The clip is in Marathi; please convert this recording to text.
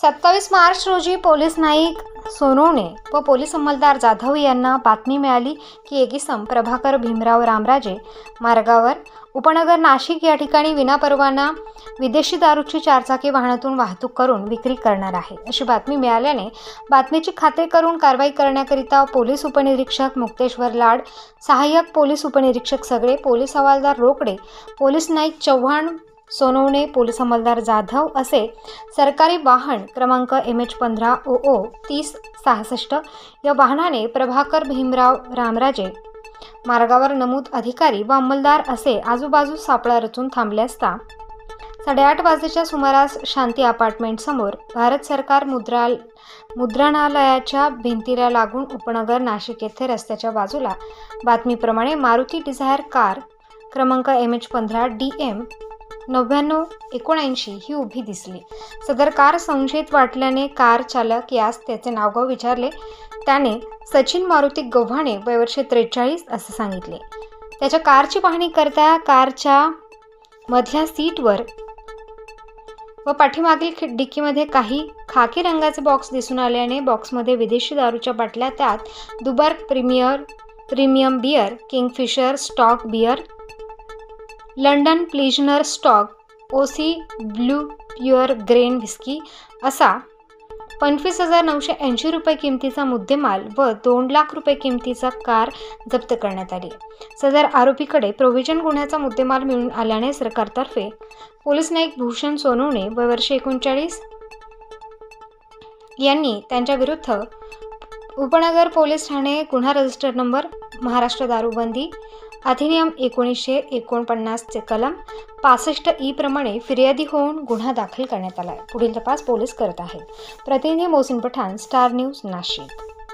27 मार्च रोजी पोलीस नाईक सोनवणे व पोलीस अंमलदार जाधव यांना बातमी मिळाली की एक इसम प्रभाकर भीमराव रामराजे मार्गावर उपनगर नाशिक या ठिकाणी विनापरवाना विदेशी दारूची चारचाकी वाहनातून वाहतूक करून विक्री करणार आहे अशी बातमी मिळाल्याने बातमीची खात्री करून कारवाई करण्याकरिता पोलीस उपनिरीक्षक मुक्तेश्वर लाड, सहाय्यक पोलीस उपनिरीक्षक सगळे, पोलीस हवालदार रोकडे, पोलीस नाईक चव्हाण सोनवणे, पोलीस अंमलदार जाधव असे सरकारी वाहन क्रमांक MH15 OO 3066 या वाहनाने प्रभाकर भीमराव रामराजे मार्गावर नमूद अधिकारी व अंमलदार असे आजूबाजूस सापळा रचून थांबले असता 8:30 वाजेच्या सुमारास शांती अपार्टमेंट समोर भारत सरकार मुद्रणालयाच्या भिंतीला लागून उपनगर नाशिक येथे रस्त्याच्या बाजूला बातमीप्रमाणे मारुती डिझायर कार क्रमांक MH15 DM 9979 ही उभी दिसली। सदर कार संशयित वाटल्याने कार चालक यास त्याचे नावगाव विचारले। त्याने सचिन मारुती गव्हाणे वय वर्ष 43 असे सांगितले। त्याच्या कारची पाहणी करता कारच्या मधल्या सीटवर व पाठीमागील डिक्कीमध्ये काही खाकी रंगाचे बॉक्स दिसून आल्याने बॉक्समध्ये विदेशी दारूच्या बाटल्या, त्यात दुबार premium beer, Kingfisher stock beer, London Pilsner stock, OC blue pure grain whisky असा 25,980 रुपये किमतीचा मुद्देमाल व 2 लाख रुपये किमतीचा कार जप्त करण्यात आली। सदर आरोपीकडे प्रोव्हिजन गुन्ह्याचा मुद्देमाल मिळून आल्याने सरकारतर्फे पोलीस नाईक भूषण सोनवणे वय वर्ष 39 यांनी त्यांच्या विरुद्ध उपनगर पोलीस ठाणे गुन्हा रजिस्टर नंबर महाराष्ट्र दारूबंदी अधिनियम 1949 चे कलम 65E प्रमाणे फिर्यादी होऊन गुन्हा दाखल करण्यात आला आहे। पुढील तपास पोलीस करत आहेत। प्रतिनिधी मोहसिन पठाण, स्टार न्यूज, नाशिक।